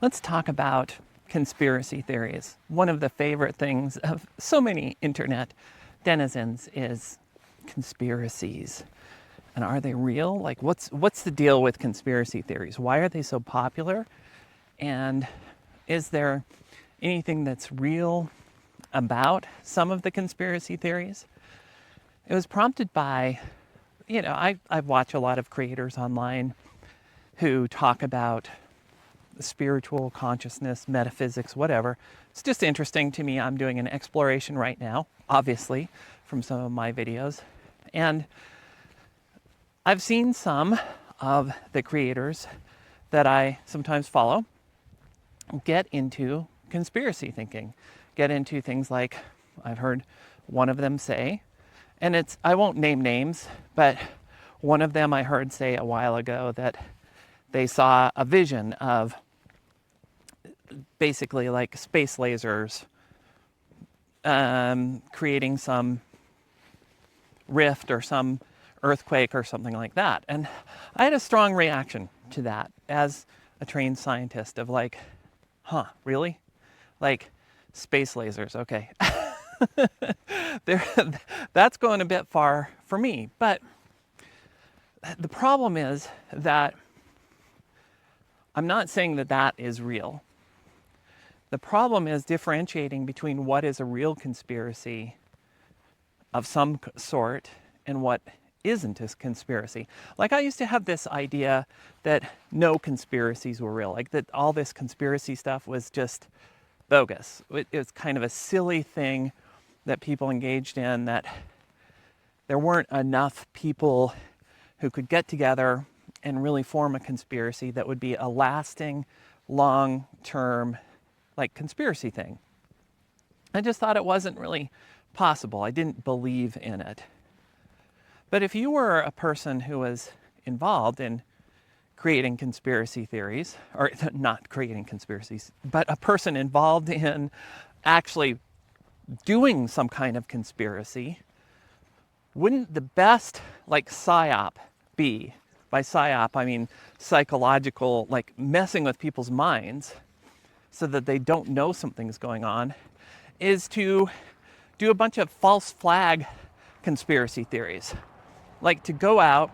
Let's talk about conspiracy theories. One of the favorite things of so many internet denizens is conspiracies. And are they real? Like, what's the deal with conspiracy theories? Why are they so popular? And is there anything that's real about some of the conspiracy theories? It was prompted by, I watch a lot of creators online who talk about spiritual consciousness, metaphysics, whatever. It's just interesting to me. I'm doing an exploration right now, obviously, from some of my videos. And I've seen some of the creators that I sometimes follow get into conspiracy thinking, get into things like, I've heard one of them say, and I won't name names, but one of them I heard say a while ago that they saw a vision of basically like space lasers creating some rift or some earthquake or something like that. And I had a strong reaction to that as a trained scientist of like, really? Like space lasers, okay. That's going a bit far for me. But the problem is that I'm not saying that that is real. The problem is differentiating between what is a real conspiracy of some sort and what isn't a conspiracy. Like I used to have this idea that no conspiracies were real, like that all this conspiracy stuff was just bogus. It was kind of a silly thing that people engaged in, that there weren't enough people who could get together and really form a conspiracy that would be a lasting, long-term, like conspiracy thing. I just thought it wasn't really possible. I didn't believe in it. But if you were a person who was involved in creating conspiracy theories, or not creating conspiracies, but a person involved in actually doing some kind of conspiracy, wouldn't the best like psyop be, by psyop I mean psychological, like messing with people's minds so that they don't know something's going on, is to do a bunch of false flag conspiracy theories. Like to go out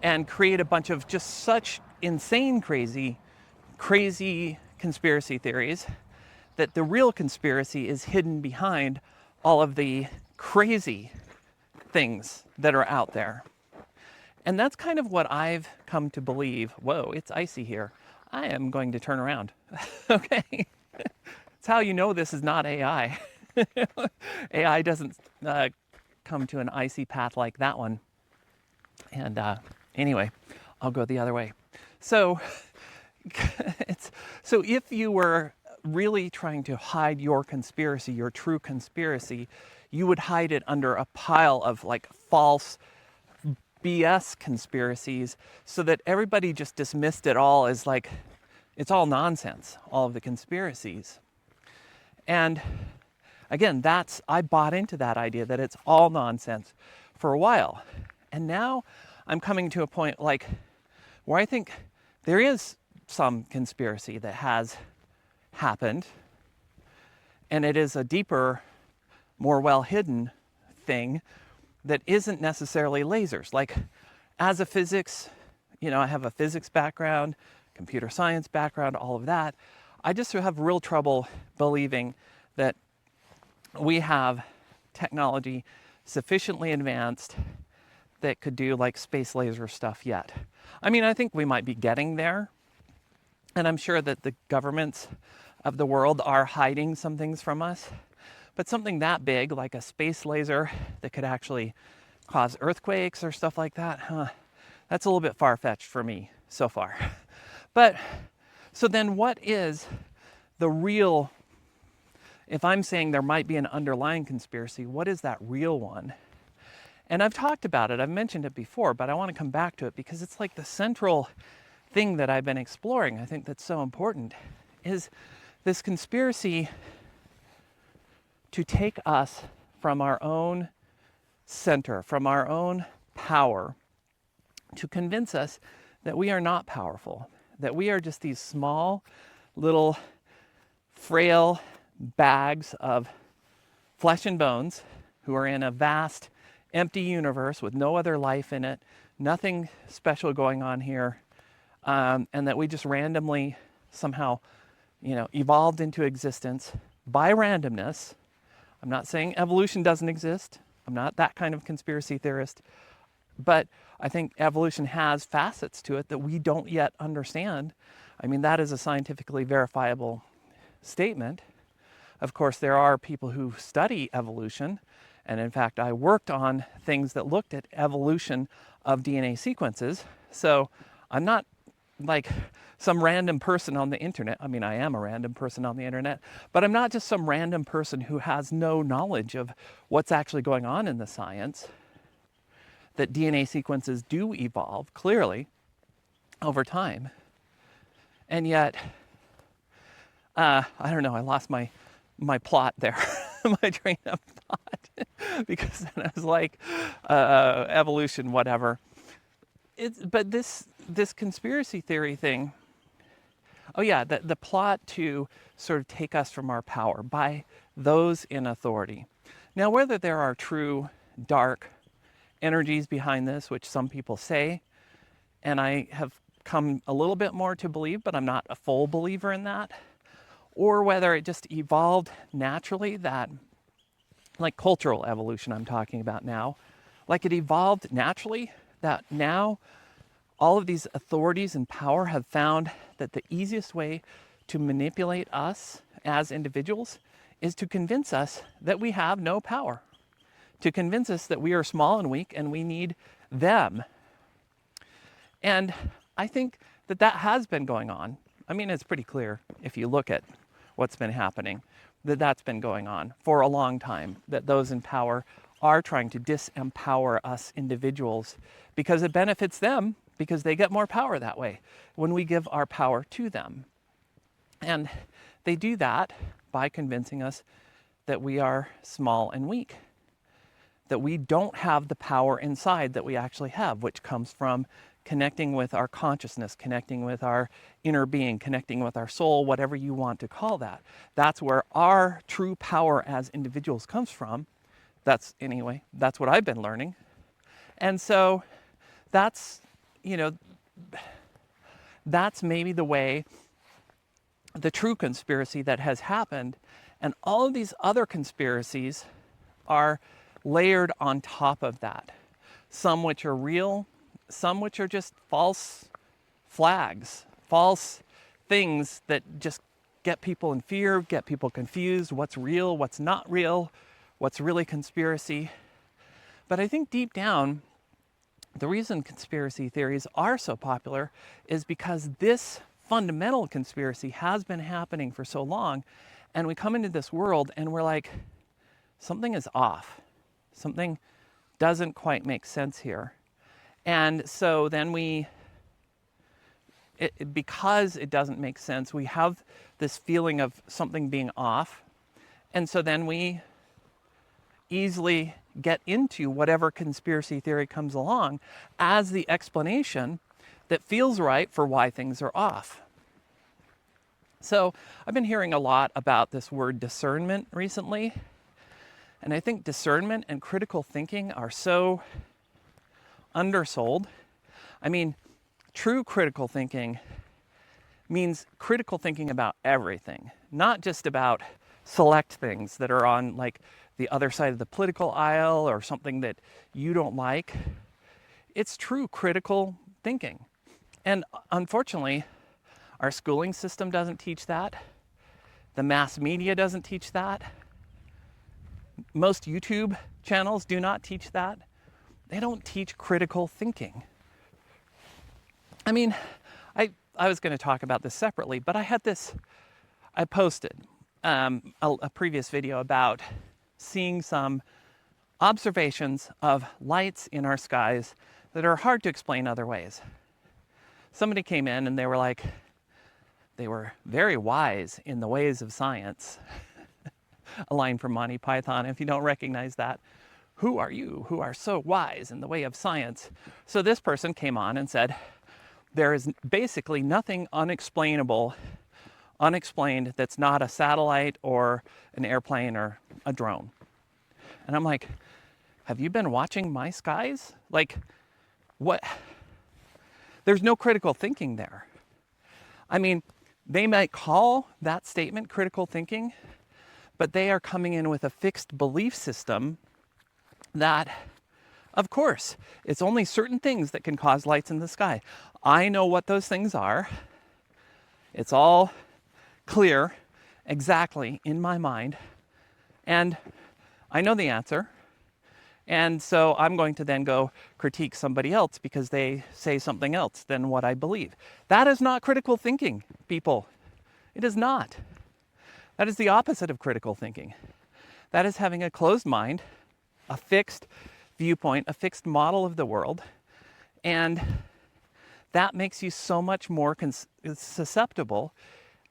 and create a bunch of just such insane, crazy conspiracy theories that the real conspiracy is hidden behind all of the crazy things that are out there. And that's kind of what I've come to believe. Whoa, it's icy here. I am going to turn around. Okay. It's how you know this is not AI. AI doesn't come to an icy path like that one. And anyway, I'll go the other way. So, so if you were really trying to hide your conspiracy, your true conspiracy, you would hide it under a pile of like false BS conspiracies so that everybody just dismissed it all as like, it's all nonsense, all of the conspiracies. And again, I bought into that idea that it's all nonsense for a while. And now I'm coming to a point like where I think there is some conspiracy that has happened, and it is a deeper, more well-hidden thing that isn't necessarily lasers. Like as a physics, I have a physics background, computer science background, all of that. I just have real trouble believing that we have technology sufficiently advanced that could do like space laser stuff yet. I mean, I think we might be getting there. And I'm sure that the governments of the world are hiding some things from us. But something that big, like a space laser that could actually cause earthquakes or stuff like that, that's a little bit far-fetched for me so far. But, so then what is the real, if I'm saying there might be an underlying conspiracy, what is that real one? And I've talked about it, I've mentioned it before, but I want to come back to it because it's like the central thing that I've been exploring. I think that's so important, is this conspiracy to take us from our own center, from our own power, to convince us that we are not powerful, that we are just these small little frail bags of flesh and bones who are in a vast, empty universe with no other life in it, nothing special going on here, and that we just randomly somehow, evolved into existence by randomness. I'm not saying evolution doesn't exist. I'm not that kind of conspiracy theorist. But I think evolution has facets to it that we don't yet understand. I mean, that is a scientifically verifiable statement. Of course, there are people who study evolution. And in fact, I worked on things that looked at evolution of DNA sequences. So I'm not like some random person on the internet. I mean, I am a random person on the internet, but I'm not just some random person who has no knowledge of what's actually going on in the science. That DNA sequences do evolve, clearly, over time. And yet, I don't know, I lost my plot there, my train of thought, because then I was like, evolution, whatever. But this conspiracy theory thing, oh yeah, the plot to sort of take us from our power by those in authority. Now, whether there are true dark energies behind this, which some people say, and I have come a little bit more to believe, but I'm not a full believer in that, or whether it just evolved naturally, that, like cultural evolution I'm talking about now, like it evolved naturally, that now all of these authorities and power have found that the easiest way to manipulate us as individuals is to convince us that we have no power, to convince us that we are small and weak and we need them. And I think that has been going on. I mean, it's pretty clear if you look at what's been happening, that's been going on for a long time, that those in power are trying to disempower us individuals because it benefits them, because they get more power that way when we give our power to them. And they do that by convincing us that we are small and weak, that we don't have the power inside that we actually have, which comes from connecting with our consciousness, connecting with our inner being, connecting with our soul, whatever you want to call that. That's where our true power as individuals comes from. That's what I've been learning. And so that's maybe the way, the true conspiracy that has happened. And all of these other conspiracies are layered on top of that. Some which are real, some which are just false flags, false things that just get people in fear, get people confused, what's real, what's not real, what's really conspiracy. But I think deep down, the reason conspiracy theories are so popular is because this fundamental conspiracy has been happening for so long, and we come into this world and we're like, something is off. Something doesn't quite make sense here. And so then because it doesn't make sense, we have this feeling of something being off. And so then we easily get into whatever conspiracy theory comes along as the explanation that feels right for why things are off. So I've been hearing a lot about this word discernment recently. And I think discernment and critical thinking are so undersold. I mean, true critical thinking means critical thinking about everything, not just about select things that are on like the other side of the political aisle or something that you don't like. It's true critical thinking. And unfortunately, our schooling system doesn't teach that. The mass media doesn't teach that. Most YouTube channels do not teach that. They don't teach critical thinking. I mean, I was going to talk about this separately, but I posted a previous video about seeing some observations of lights in our skies that are hard to explain other ways. Somebody came in and they were like, they were very wise in the ways of science. A line from Monty Python, if you don't recognize that. Who are you who are so wise in the way of science? So this person came on and said, there is basically nothing unexplainable unexplained that's not a satellite or an airplane or a drone. And I'm like, have you been watching my skies? Like, what? There's no critical thinking there. I mean, they might call that statement critical thinking, but they are coming in with a fixed belief system that, of course, it's only certain things that can cause lights in the sky. I know what those things are. It's all clear exactly in my mind, and I know the answer. And so I'm going to then go critique somebody else because they say something else than what I believe. That is not critical thinking, people. It is not. That is the opposite of critical thinking. That is having a closed mind, a fixed viewpoint, a fixed model of the world, and that makes you so much more susceptible.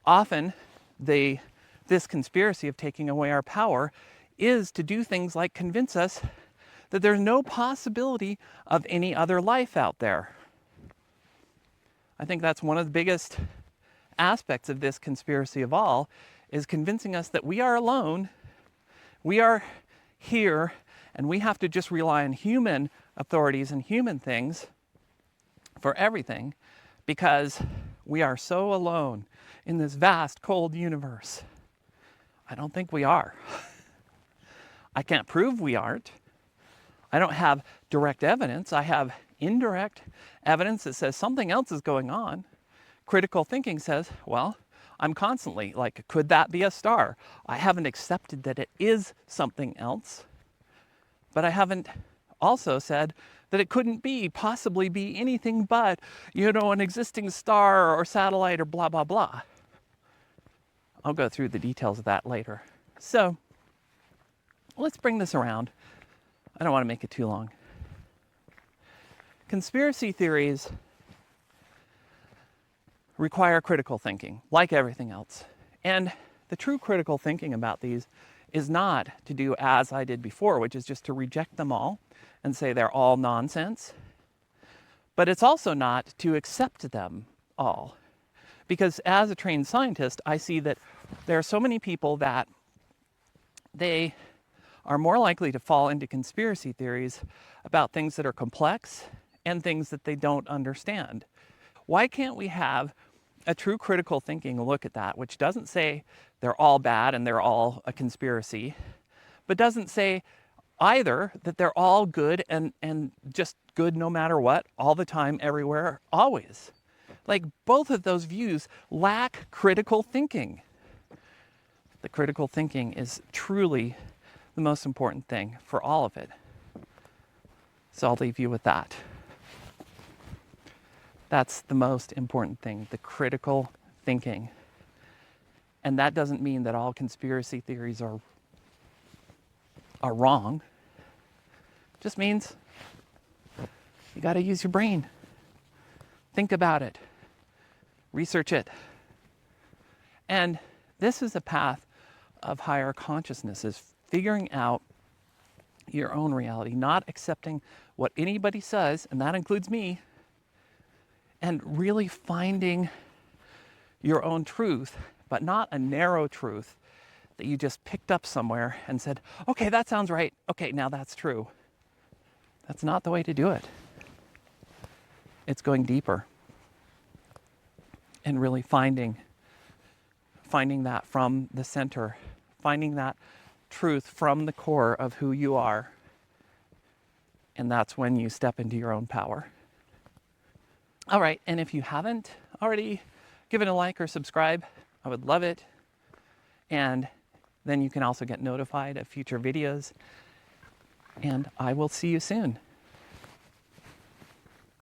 Often, this conspiracy of taking away our power is to do things like convince us that there's no possibility of any other life out there. I think that's one of the biggest aspects of this conspiracy of all, is convincing us that we are alone, we are here, and we have to just rely on human authorities and human things for everything, because we are so alone in this vast, cold universe. I don't think we are. I can't prove we aren't. I don't have direct evidence. I have indirect evidence that says something else is going on. Critical thinking says, well, I'm constantly like, could that be a star? I haven't accepted that it is something else, but I haven't also said that it couldn't possibly be anything but, an existing star or satellite or blah, blah, blah. I'll go through the details of that later. So let's bring this around. I don't want to make it too long. Conspiracy theories require critical thinking, like everything else. And the true critical thinking about these is not to do as I did before, which is just to reject them all and say they're all nonsense. But it's also not to accept them all. Because as a trained scientist, I see that there are so many people that they are more likely to fall into conspiracy theories about things that are complex and things that they don't understand. Why can't we have a true critical thinking look at that, which doesn't say they're all bad and they're all a conspiracy, but doesn't say either that they're all good and just good no matter what, all the time, everywhere, always. Like, both of those views lack critical thinking. The critical thinking is truly the most important thing for all of it. So I'll leave you with that. That's the most important thing, the critical thinking. And that doesn't mean that all conspiracy theories are wrong. It just means you got to use your brain. Think about it. Research it. And this is a path of higher consciousness, is figuring out your own reality, not accepting what anybody says, and that includes me, and really finding your own truth, but not a narrow truth that you just picked up somewhere and said, okay, that sounds right. Okay, now that's true. That's not the way to do it. It's going deeper and really finding that from the center, finding that truth from the core of who you are. And that's when you step into your own power. All right, and if you haven't already given a like or subscribe, I would love it. And then you can also get notified of future videos. And I will see you soon.